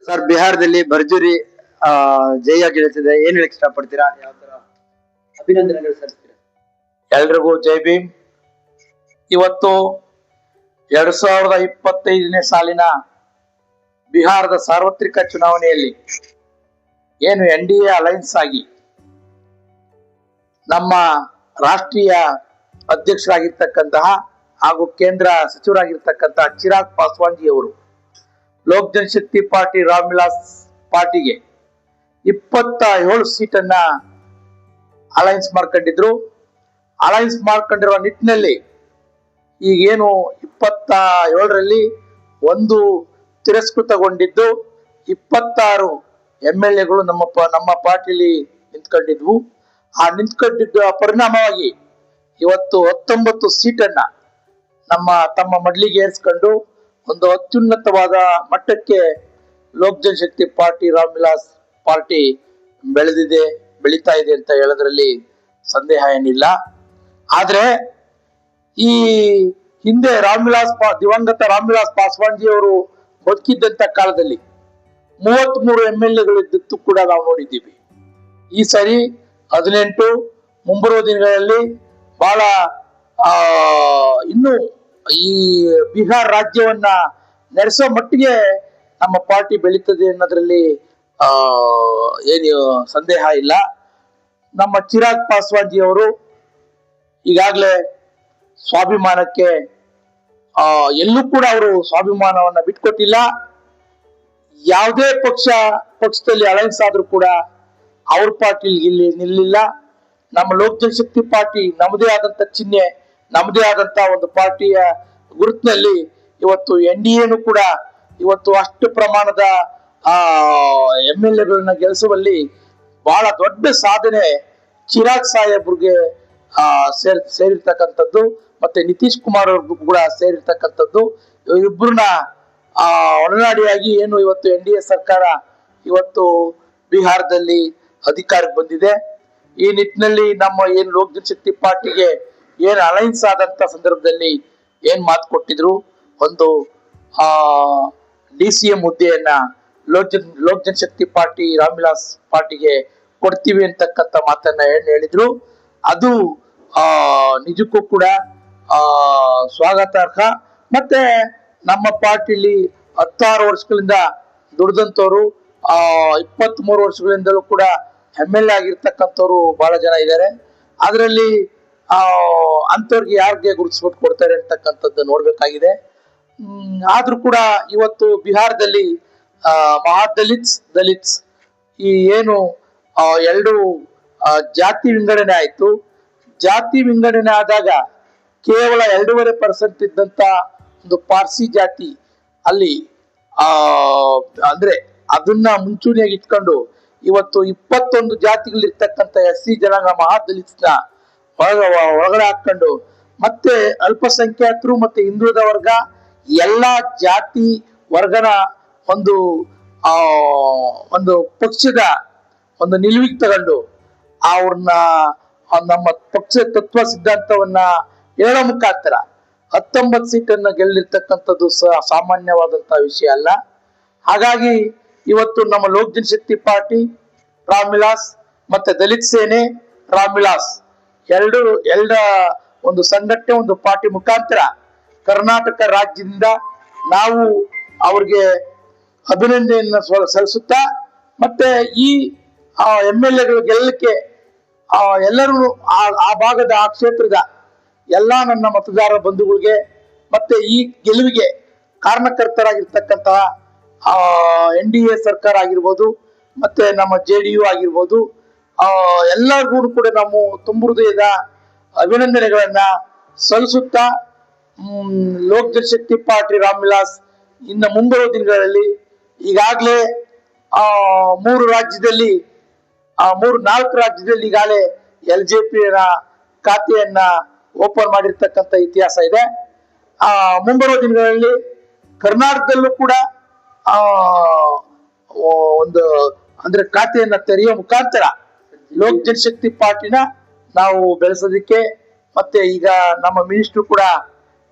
Sir, ಬಿಹಾರದಲ್ಲಿ ಭರ್ಜರಿ ಜಯ ಗೆಲ್ಲಿಸಿದೆ. ಏನ್ ಹೇಳಕ್ ಇಷ್ಟಪಡ್ತೀರಾ? ಯಾವ ತರ ಅಭಿನಂದನೆಗಳು ಸಲ್ಲಿಸ್ತೀರಾ? ಎಲ್ರಿಗೂ ಜೈ ಭೀಮ್. ಇವತ್ತು 2025ನೇ ಸಾಲಿನ ಬಿಹಾರದ ಸಾರ್ವತ್ರಿಕ ಚುನಾವಣೆಯಲ್ಲಿ ಏನು NDA ಅಲೈನ್ಸ್ ಆಗಿ ನಮ್ಮ ರಾಷ್ಟ್ರೀಯ ಅಧ್ಯಕ್ಷರಾಗಿರ್ತಕ್ಕಂತಹ ಹಾಗೂ ಕೇಂದ್ರ ಸಚಿವರಾಗಿರ್ತಕ್ಕಂತಹ ಚಿರಾಗ್ ಪಾಸ್ವಾನ್ ಜಿ ಅವರು ಲೋಕ್ ಜನಶಕ್ತಿ ಪಾರ್ಟಿ ರಾಮ್ ವಿಲಾಸ್ ಪಾರ್ಟಿಗೆ 27 ಸೀಟನ್ನ ಅಲೈನ್ಸ್ ಮಾಡ್ಕೊಂಡಿದ್ರು. ಅಲೈನ್ಸ್ ಮಾಡ್ಕೊಂಡಿರುವ ನಿಟ್ಟಿನಲ್ಲಿ ಈಗೇನು 27ರಲ್ಲಿ ಒಂದು ತಿರಸ್ಕೃತಗೊಂಡಿದ್ದು 26 MLAಗಳು ನಮ್ಮ ಪಾರ್ಟಿಲಿ ನಿಂತ್ಕೊಂಡಿದ್ವು. ಆ ನಿಂತ್ಕೊಂಡಿದ್ದ ಪರಿಣಾಮವಾಗಿ ಇವತ್ತು 19 ಸೀಟನ್ನ ತಮ್ಮ ಮಡ್ಲಿಗೆ ಏರಿಸ್ಕೊಂಡು ಒಂದು ಅತ್ಯುನ್ನತವಾದ ಮಟ್ಟಕ್ಕೆ ಲೋಕ್ ಜನಶಕ್ತಿ ಪಾರ್ಟಿ ರಾಮ್ ವಿಲಾಸ್ ಪಾರ್ಟಿ ಬೆಳೀತಾ ಇದೆ ಅಂತ ಹೇಳೋದ್ರಲ್ಲಿ ಸಂದೇಹ ಏನಿಲ್ಲ. ಆದ್ರೆ ಈ ಹಿಂದೆ ದಿವಂಗತ ರಾಮ್ ವಿಲಾಸ್ ಪಾಸ್ವಾನ್ ಜಿ ಅವರು ಬದುಕಿದ್ದಂತ ಕಾಲದಲ್ಲಿ 33 MLAಗಳು ಇದ್ದದ್ದು ಕೂಡ ನಾವು ನೋಡಿದ್ದೀವಿ. ಈ ಸರಿ 18, ಮುಂಬರುವ ದಿನಗಳಲ್ಲಿ ಬಹಳ ಇನ್ನು ಈ ಬಿಹಾರ್ ರಾಜ್ಯವನ್ನ ನಡೆಸೋ ಮಟ್ಟಿಗೆ ನಮ್ಮ ಪಾರ್ಟಿ ಬೆಳೀತದೆ ಅನ್ನೋದ್ರಲ್ಲಿ ಏನು ಸಂದೇಹ ಇಲ್ಲ. ನಮ್ಮ ಚಿರಾಗ್ ಪಾಸ್ವಾನ್ ಜಿ ಅವರು ಈಗಾಗಲೇ ಸ್ವಾಭಿಮಾನಕ್ಕೆ ಎಲ್ಲೂ ಕೂಡ ಅವರು ಸ್ವಾಭಿಮಾನವನ್ನ ಬಿಟ್ಕೊಟ್ಟಿಲ್ಲ. ಯಾವುದೇ ಪಕ್ಷದಲ್ಲಿ ಅಲೈನ್ಸ್ ಆದ್ರೂ ಕೂಡ ಅವ್ರ ಪಾರ್ಟಿ ಇಲ್ಲಿ ನಿಲ್ಲಿಲ್ಲ. ನಮ್ಮ ಲೋಕ್ ಜನಶಕ್ತಿ ಪಾರ್ಟಿ ನಮ್ಮದೇ ಆದಂತ ಚಿಹ್ನೆ, ನಮ್ಮದೇ ಆದಂತ ಒಂದು ಪಾರ್ಟಿಯ ಗುರುತಿನಲ್ಲಿ ಇವತ್ತು NDAನು ಕೂಡ ಇವತ್ತು ಅಷ್ಟು ಪ್ರಮಾಣದ MLAಗಳನ್ನ ಗೆಲ್ಲಿಸುವಲ್ಲಿ ಬಹಳ ದೊಡ್ಡ ಸಾಧನೆ ಚಿರಾಗ್ ಸಾಹೇಬ್ರಿಗೆ ಸೇರಿರ್ತಕ್ಕಂಥದ್ದು, ಮತ್ತೆ ನಿತೀಶ್ ಕುಮಾರ್ ಅವ್ರಿಗೂ ಕೂಡ ಸೇರಿರ್ತಕ್ಕಂಥದ್ದು. ಇಬ್ಬರನ್ನ ಒಡನಾಡಿಯಾಗಿ ಏನು ಇವತ್ತು NDA ಸರ್ಕಾರ ಇವತ್ತು ಬಿಹಾರದಲ್ಲಿ ಅಧಿಕಾರಕ್ಕೆ ಬಂದಿದೆ. ಈ ನಿಟ್ಟಿನಲ್ಲಿ ನಮ್ಮ ಏನು ಲೋಕ್ ಜನಶಕ್ತಿ ಪಾರ್ಟಿಗೆ ಏನು ಅಲೈನ್ಸ್ ಆದಂತ ಸಂದರ್ಭದಲ್ಲಿ ಏನ್ ಮಾತು ಕೊಟ್ಟಿದ್ರು, ಒಂದು DCM ಹುದ್ದೆಯನ್ನ ಲೋಕ್ ಜನಶಕ್ತಿ ಪಾರ್ಟಿ ರಾಮ್ ವಿಲಾಸ್ ಪಾರ್ಟಿಗೆ ಕೊಡ್ತೀವಿ ಅಂತಕ್ಕಂಥ ಮಾತನ್ನ ಹೇಳಿದ್ರು. ಅದು ನಿಜಕ್ಕೂ ಕೂಡ ಸ್ವಾಗತಾರ್ಹ. ಮತ್ತೆ ನಮ್ಮ ಪಾರ್ಟಿಲಿ 16 ವರ್ಷಗಳಿಂದ ದುಡಿದಂತವ್ರು, 23 ವರ್ಷಗಳಿಂದಲೂ ಕೂಡ MLA ಆಗಿರ್ತಕ್ಕಂಥವ್ರು ಬಹಳ ಜನ ಇದ್ದಾರೆ. ಅದರಲ್ಲಿ ಅಂತವ್ರಿಗೆ ಯಾರಿಗೆ ಗುರುತಿಸ್ಬಿಟ್ಟು ಕೊಡ್ತಾರೆ ಅಂತಕ್ಕಂಥದ್ದು ನೋಡ್ಬೇಕಾಗಿದೆ. ಆದ್ರೂ ಕೂಡ ಇವತ್ತು ಬಿಹಾರದಲ್ಲಿ ದಲಿತ್ಸ್ ಈ ಏನು ಎರಡು ಜಾತಿ ವಿಂಗಡಣೆ ಆಯ್ತು. ಜಾತಿ ವಿಂಗಡಣೆ ಆದಾಗ ಕೇವಲ 2.5% ಇದ್ದಂತ ಒಂದು ಪಾರ್ಸಿ ಜಾತಿ ಅಲ್ಲಿ ಅಂದ್ರೆ ಅದನ್ನ ಮುಂಚೂಣಿಯಾಗಿ ಇಟ್ಕೊಂಡು ಇವತ್ತು 21 ಜಾತಿಗಳಿರ್ತಕ್ಕಂಥ SC ಜನಾಂಗ ಮಹಾದಲಿತ್ಸ್ನ ಒಳಗಡೆ ಹಾಕೊಂಡು ಮತ್ತೆ ಅಲ್ಪಸಂಖ್ಯಾತರು ಮತ್ತೆ ಹಿಂದುಳಿದ ವರ್ಗ ಎಲ್ಲಾ ಜಾತಿ ವರ್ಗನ ಒಂದು ಪಕ್ಷದ ಒಂದು ನಿಲುವಿಗೆ ತಗೊಂಡು ಅವ್ರನ್ನ ನಮ್ಮ ಪಕ್ಷದ ತತ್ವ ಸಿದ್ಧಾಂತವನ್ನ ಹೇಳೋ ಮುಖಾಂತರ 19 ಸೀಟನ್ನ ಗೆಲ್ಲಿರ್ತಕ್ಕಂಥದ್ದು ಸಾಮಾನ್ಯವಾದಂತಹ ವಿಷಯ ಅಲ್ಲ. ಹಾಗಾಗಿ ಇವತ್ತು ನಮ್ಮ ಲೋಕ್ ಜನಶಕ್ತಿ ಪಾರ್ಟಿ ರಾಮ್ ವಿಲಾಸ್ ಮತ್ತೆ ದಲಿತ್ ಸೇನೆ ರಾಮ್ ವಿಲಾಸ್ ಎರಡು ಒಂದು ಸಂಘಟನೆ, ಒಂದು ಪಾರ್ಟಿ ಮುಖಾಂತರ ಕರ್ನಾಟಕ ರಾಜ್ಯದಿಂದ ನಾವು ಅವ್ರಿಗೆ ಅಭಿನಂದನೆಯನ್ನ ಸಲ್ಲಿಸುತ್ತಾ ಮತ್ತೆ ಈ MLAಗಳು ಗೆಲ್ಲಕ್ಕೆ ಎಲ್ಲರೂ ಆ ಭಾಗದ ಆ ಕ್ಷೇತ್ರದ ಎಲ್ಲಾ ನನ್ನ ಮತದಾರ ಬಂಧುಗಳಿಗೆ ಮತ್ತೆ ಈ ಗೆಲುವಿಗೆ ಕಾರಣಕರ್ತರಾಗಿರ್ತಕ್ಕಂತಹ NDA ಸರ್ಕಾರ ಆಗಿರ್ಬೋದು ಮತ್ತೆ ನಮ್ಮ JDU ಆಗಿರ್ಬೋದು ಎಲ್ಲರಿಗೂ ಕೂಡ ನಾವು ತುಂಬ ಹೃದಯದ ಅಭಿನಂದನೆಗಳನ್ನ ಸಲ್ಲಿಸುತ್ತಾ ಲೋಕ್ ಜನಶಕ್ತಿ ಪಾರ್ಟಿ ರಾಮ್ ವಿಲಾಸ್ ಇನ್ನು ಮುಂಬರುವ ದಿನಗಳಲ್ಲಿ ಈಗಾಗಲೇ 4 ರಾಜ್ಯದಲ್ಲಿ ಈಗಾಗಲೇ LJP ಖಾತೆಯನ್ನ ಓಪನ್ ಮಾಡಿರ್ತಕ್ಕಂಥ ಇತಿಹಾಸ ಇದೆ. ಮುಂಬರುವ ದಿನಗಳಲ್ಲಿ ಕರ್ನಾಟಕದಲ್ಲೂ ಕೂಡ ಒಂದು ಅಂದ್ರೆ ಖಾತೆಯನ್ನ ತೆರೆಯುವ ಮುಖಾಂತರ ಲೋಕ್ ಜನಶಕ್ತಿ ಪಾರ್ಟಿನ ನಾವು ಬೆಳೆಸೋದಿಕ್ಕೆ ಮತ್ತೆ ಈಗ ನಮ್ಮ ಮಿನಿಸ್ಟ್ರು ಕೂಡ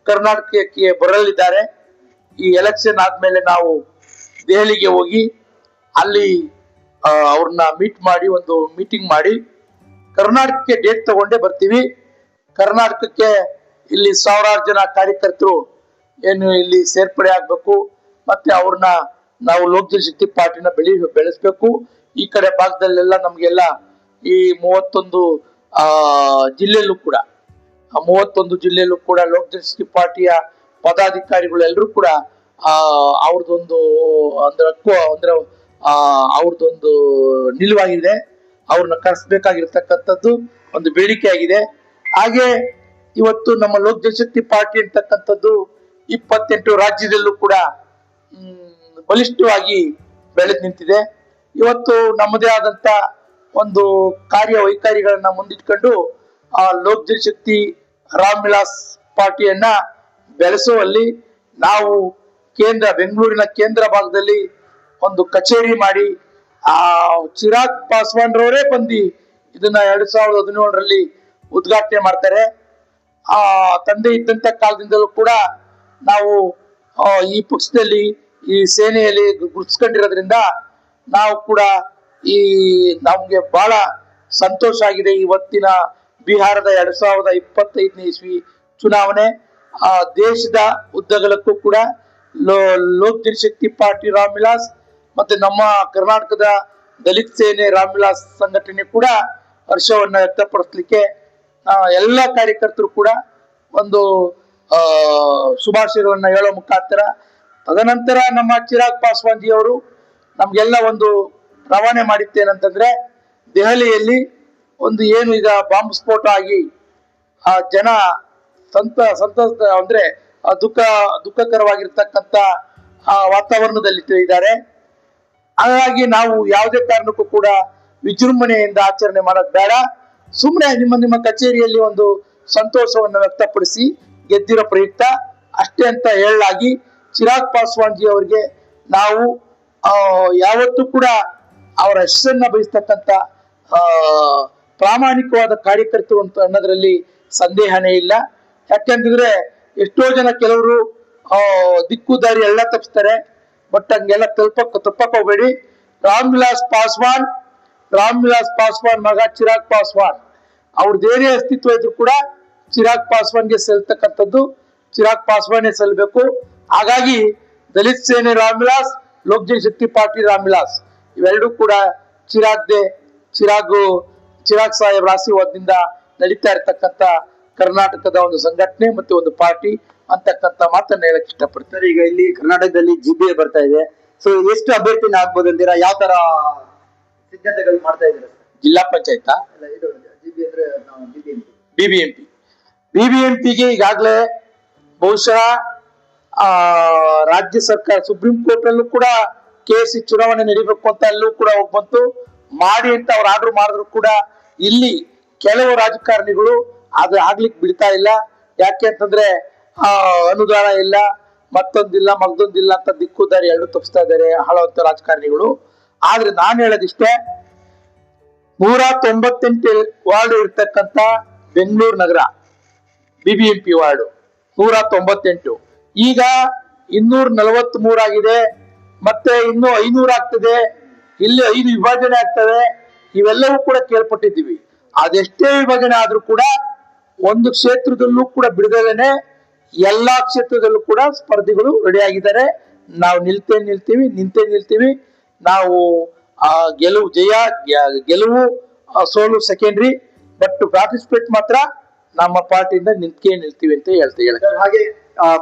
ಕರ್ನಾಟಕಕ್ಕೆ ಬರಲಿದ್ದಾರೆ. ಈ ಎಲೆಕ್ಷನ್ ಆದ್ಮೇಲೆ ನಾವು ದೆಹಲಿಗೆ ಹೋಗಿ ಅಲ್ಲಿ ಅವ್ರನ್ನ ಮೀಟ್ ಮಾಡಿ ಒಂದು ಮೀಟಿಂಗ್ ಮಾಡಿ ಕರ್ನಾಟಕಕ್ಕೆ ಡೇಟ್ ತಗೊಂಡೇ ಬರ್ತೀವಿ. ಕರ್ನಾಟಕಕ್ಕೆ ಇಲ್ಲಿ ಸಾವಿರಾರು ಜನ ಕಾರ್ಯಕರ್ತರು ಏನು ಇಲ್ಲಿ ಸೇರ್ಪಡೆ ಆಗ್ಬೇಕು, ಮತ್ತೆ ಅವ್ರನ್ನ ನಾವು ಲೋಕ ಜನಶಕ್ತಿ ಪಾರ್ಟಿನ ಬೆಳೆಸ್ಬೇಕು. ಈ ಕಡೆ ಭಾಗದಲ್ಲೆಲ್ಲ ನಮ್ಗೆಲ್ಲ ಈ 31 ಜಿಲ್ಲೆಯಲ್ಲೂ ಕೂಡ 31 ಜಿಲ್ಲೆಯಲ್ಲೂ ಕೂಡ ಲೋಕ ಜನಶಕ್ತಿ ಪಾರ್ಟಿಯ ಪದಾಧಿಕಾರಿಗಳು ಎಲ್ಲರೂ ಕೂಡ ಅವ್ರದ್ದೊಂದು ಅಂದ್ರೆ ಅವ್ರದ್ದೊಂದು ನಿಲುವಾಗಿದೆ. ಅವ್ರನ್ನ ಕರೆಸ್ಬೇಕಾಗಿರ್ತಕ್ಕಂಥದ್ದು ಒಂದು ಬೇಡಿಕೆ ಆಗಿದೆ. ಹಾಗೆ ಇವತ್ತು ನಮ್ಮ ಲೋಕ ಜನಶಕ್ತಿ ಪಾರ್ಟಿ ಅಂತಕ್ಕಂಥದ್ದು 28 ರಾಜ್ಯದಲ್ಲೂ ಕೂಡ ಬಲಿಷ್ಠವಾಗಿ ಬೆಳೆದು ನಿಂತಿದೆ. ಇವತ್ತು ನಮ್ಮದೇ ಆದಂತ ಒಂದು ಕಾರ್ಯವೈಖರಿಗಳನ್ನ ಮುಂದಿಟ್ಕೊಂಡು ಲೋಕ ಜನಶಕ್ತಿ ರಾಮ್ ವಿಲಾಸ್ ಪಾರ್ಟಿಯನ್ನ ಬೆಳೆಸುವಲ್ಲಿ ನಾವು ಬೆಂಗಳೂರಿನ ಕೇಂದ್ರ ಭಾಗದಲ್ಲಿ ಒಂದು ಕಚೇರಿ ಮಾಡಿ ಚಿರಾಗ್ ಪಾಸ್ವಾನ್ ರವರೇ ಬಂದು ಇದನ್ನ 2017ರಲ್ಲಿ ಉದ್ಘಾಟನೆ ಮಾಡ್ತಾರೆ. ತಂದೆ ಇದ್ದಂತ ಕಾಲದಿಂದಲೂ ಕೂಡ ನಾವು ಈ ಪಕ್ಷದಲ್ಲಿ ಈ ಸೇನೆಯಲ್ಲಿ ಗುರುತಿಸ್ಕೊಂಡಿರೋದ್ರಿಂದ ನಾವು ಕೂಡ ನಮ್ಗೆ ಬಹಳ ಸಂತೋಷ ಆಗಿದೆ. ಇವತ್ತಿನ ಬಿಹಾರದ 2025ನೇ ಇಸ್ವಿ ಚುನಾವಣೆ ದೇಶದ ಉದ್ದಗಲಕ್ಕೂ ಕೂಡ ಲೋಕ ಜನಶಕ್ತಿ ಪಾರ್ಟಿ ರಾಮ್ ವಿಲಾಸ್ ಮತ್ತೆ ನಮ್ಮ ಕರ್ನಾಟಕದ ದಲಿತ ಸೇನೆ ರಾಮ್ ವಿಲಾಸ್ ಸಂಘಟನೆ ಕೂಡ ಹರ್ಷವನ್ನ ವ್ಯಕ್ತಪಡಿಸ್ಲಿಕ್ಕೆ ಎಲ್ಲ ಕಾರ್ಯಕರ್ತರು ಕೂಡ ಒಂದು ಶುಭಾಶಯಗಳನ್ನ ಹೇಳೋ ಮುಖಾಂತರ, ತದನಂತರ ನಮ್ಮ ಚಿರಾಗ್ ಪಾಸ್ವಾನ್ ಜಿ ಅವರು ನಮ್ಗೆಲ್ಲ ಒಂದು ರವಾನೆ ಮಾಡಿದ್ದೇನಂತಂದ್ರೆ ದೆಹಲಿಯಲ್ಲಿ ಒಂದು ಏನು ಈಗ ಬಾಂಬ್ ಸ್ಫೋಟ ಆಗಿ ಜನ ಸಂತಸ ಅಂದ್ರೆ ದುಃಖಕರವಾಗಿರ್ತಕ್ಕಂಥ ವಾತಾವರಣದಲ್ಲಿ ಇದ್ದಾರೆ. ಹಾಗಾಗಿ ನಾವು ಯಾವುದೇ ಕಾರಣಕ್ಕೂ ಕೂಡ ವಿಜೃಂಭಣೆಯಿಂದ ಆಚರಣೆ ಮಾಡೋದು ಬೇಡ. ಸುಮ್ಮನೆ ನಿಮ್ಮ ಕಚೇರಿಯಲ್ಲಿ ಒಂದು ಸಂತೋಷವನ್ನು ವ್ಯಕ್ತಪಡಿಸಿ ಗೆದ್ದಿರೋ ಪ್ರಯುಕ್ತ ಅಷ್ಟೇ ಅಂತ ಹೇಳಲಾಗಿ ಚಿರಾಗ್ ಪಾಸ್ವಾನ್ ಜಿ ಅವರಿಗೆ ನಾವು ಯಾವತ್ತೂ ಕೂಡ ಅವರ ಹೆಸರನ್ನ ಬಯಸ್ತಕ್ಕಂಥ ಪ್ರಾಮಾಣಿಕವಾದ ಕಾರ್ಯಕರ್ತರು ಅಂತ ಅನ್ನೋದ್ರಲ್ಲಿ ಸಂದೇಹನೇ ಇಲ್ಲ. ಯಾಕೆಂತಂದ್ರೆ ಎಷ್ಟೋ ಜನ ಕೆಲವರು ದಿಕ್ಕು ದಾರಿ ಎಲ್ಲ ತಪ್ಪಿಸ್ತಾರೆ, ಬಟ್ ಹಂಗೆಲ್ಲ ತಪ್ಪಕ್ ಹೋಗ್ಬೇಡಿ. ರಾಮ್ ವಿಲಾಸ್ ಪಾಸ್ವಾನ್ ಮಗ ಚಿರಾಗ್ ಪಾಸ್ವಾನ್ ಅವ್ರದ್ದೇನೇ ಅಸ್ತಿತ್ವ ಇದ್ರು ಕೂಡ ಚಿರಾಗ್ ಪಾಸ್ವಾನ್ಗೆ ಸಲ್ತಕ್ಕಂಥದ್ದು ಚಿರಾಗ್ ಪಾಸ್ವಾನೇ ಸಲ್ಬೇಕು. ಹಾಗಾಗಿ ದಲಿತ ಸೇನೆ ರಾಮ್ ವಿಲಾಸ್, ಲೋಕ ಜನಶಕ್ತಿ ಪಾರ್ಟಿ ರಾಮ್ ವಿಲಾಸ್ ಇವೆರಡೂ ಕೂಡ ಚಿರಾಗ್ ಸಾಹೇಬ್ ಆಶೀರ್ವಾದದಿಂದ ನಡೀತಾ ಇರ್ತಕ್ಕಂಥ ಕರ್ನಾಟಕದ ಒಂದು ಸಂಘಟನೆ ಮತ್ತೆ ಒಂದು ಪಾರ್ಟಿ ಅಂತಕ್ಕಂಥ ಮಾತನ್ನ ಹೇಳಕ್ ಇಷ್ಟಪಡ್ತಾರೆ. ಈಗ ಇಲ್ಲಿ ಕರ್ನಾಟಕದಲ್ಲಿ GBA ಬರ್ತಾ ಇದೆ, ಸೊ ಎಷ್ಟು ಅಭ್ಯರ್ಥಿನ ಆಗ್ಬೋದು ಅಂತೀರಾ? ಯಾವ ತರ ಸಿದ್ಧತೆಗಳು ಮಾಡ್ತಾ ಇದ್ದೀರಾ? ಜಿಲ್ಲಾ ಪಂಚಾಯತ್ ಬಿಬಿಎಂಪಿಗೆ ಈಗಾಗಲೇ ಬಹುಶಃ ರಾಜ್ಯ ಸರ್ಕಾರ ಸುಪ್ರೀಂ ಕೋರ್ಟ್ ಅಲ್ಲೂ ಕೂಡ ಕೇಸಿ ಚುನಾವಣೆ ನಡೀಬೇಕು ಅಂತ ಅಲ್ಲೂ ಕೂಡ ಹೋಗ್ಬಂತು ಮಾಡಿ ಅಂತ ಅವ್ರು ಆರ್ಡರ್ ಮಾಡಿದ್ರು ಕೂಡ ಇಲ್ಲಿ ಕೆಲವು ರಾಜಕಾರಣಿಗಳು ಅದು ಆಗ್ಲಿಕ್ಕೆ ಬಿಡ್ತಾ ಇಲ್ಲ. ಯಾಕೆ ಅಂತಂದ್ರೆ ಅನುದಾನ ಇಲ್ಲ, ಮತ್ತೊಂದಿಲ್ಲ ಮಗದೊಂದಿಲ್ಲ ಅಂತ ದಿಕ್ಕು ದಾರಿ ಎರಡು ತಪ್ಪಿಸ್ತಾ ಇದ್ದಾರೆ ಹಲವಂತ ರಾಜಕಾರಣಿಗಳು. ಆದ್ರೆ ನಾನು ಹೇಳೋದಿಷ್ಟೇ, 198 ವಾರ್ಡ್ ಇರ್ತಕ್ಕಂಥ ಬೆಂಗಳೂರು ನಗರ ಬಿಬಿಎಂಪಿ ವಾರ್ಡ್ 198 ಈಗ 243 ಆಗಿದೆ, ಮತ್ತೆ ಇನ್ನು 500 ಆಗ್ತದೆ, ಇಲ್ಲಿ 5 ವಿಭಜನೆ ಆಗ್ತವೆ. ಇವೆಲ್ಲವೂ ಕೂಡ ಕೇಳ್ಪಟ್ಟಿದ್ದೀವಿ. ಅದೆಷ್ಟೇ ವಿಭಜನೆ ಆದ್ರೂ ಕೂಡ ಒಂದು ಕ್ಷೇತ್ರದಲ್ಲೂ ಕೂಡ ಬಿಡದಲೇನೆ ಎಲ್ಲಾ ಕ್ಷೇತ್ರದಲ್ಲೂ ಕೂಡ ಸ್ಪರ್ಧಿಗಳು ರೆಡಿ ಆಗಿದ್ದಾರೆ. ನಾವು ನಿಂತೇ ನಿಲ್ತೀವಿ. ನಾವು ಗೆಲುವು ಸೋಲು ಸೆಕೆಂಡ್ರಿ, ಬಟ್ ಪಾರ್ಟಿಸಿಪೇಟ್ ಮಾತ್ರ ನಮ್ಮ ಪಾರ್ಟಿಯಿಂದ ನಿಲ್ತೀವಿ ಅಂತ ಹೇಳ್ತಾರೆ. ಹಾಗೆ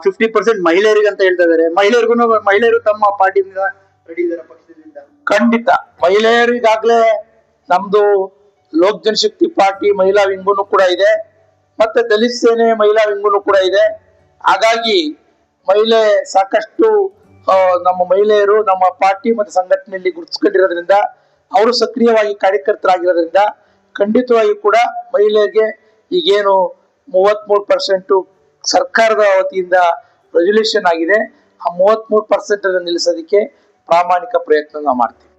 50% ಮಹಿಳೆಯರಿಗೆ ಅಂತ ಹೇಳ್ತಾ ಇದಾರೆ. ಮಹಿಳೆಯರು ತಮ್ಮ ಪಾರ್ಟಿಯಿಂದ ರೆಡಿ ಇದ್ದಾರೆ ಪಕ್ಷದಿಂದ. ಖಂಡಿತ ಮಹಿಳೆಯರಿಗಾಗ್ಲೇ ನಮ್ದು ಲೋಕ ಜನಶಕ್ತಿ ಪಾರ್ಟಿ ಮಹಿಳಾ ವಿಂಗೂನು ಕೂಡ ಇದೆ, ಮತ್ತೆ ದಲಿತ ಸೇನೆ ಮಹಿಳಾ ವಿಂಗೂನು ಕೂಡ ಇದೆ. ಹಾಗಾಗಿ ಸಾಕಷ್ಟು ನಮ್ಮ ಮಹಿಳೆಯರು ನಮ್ಮ ಪಾರ್ಟಿ ಮತ್ತು ಸಂಘಟನೆಯಲ್ಲಿ ಗುರುತಿಸ್ಕೊಂಡಿರೋದ್ರಿಂದ, ಅವರು ಸಕ್ರಿಯವಾಗಿ ಕಾರ್ಯಕರ್ತರಾಗಿರೋದ್ರಿಂದ ಖಂಡಿತವಾಗಿ ಕೂಡ ಮಹಿಳೆಯರಿಗೆ ಈಗೇನು 33% ಸರ್ಕಾರದ ವತಿಯಿಂದ ರೆಸಲ್ಯೂಷನ್ ಆಗಿದೆ, ಆ 33% ನಿಲ್ಲಿಸೋದಕ್ಕೆ ಪ್ರಾಮಾಣಿಕ ಪ್ರಯತ್ನ ನಾವು ಮಾಡ್ತೀವಿ.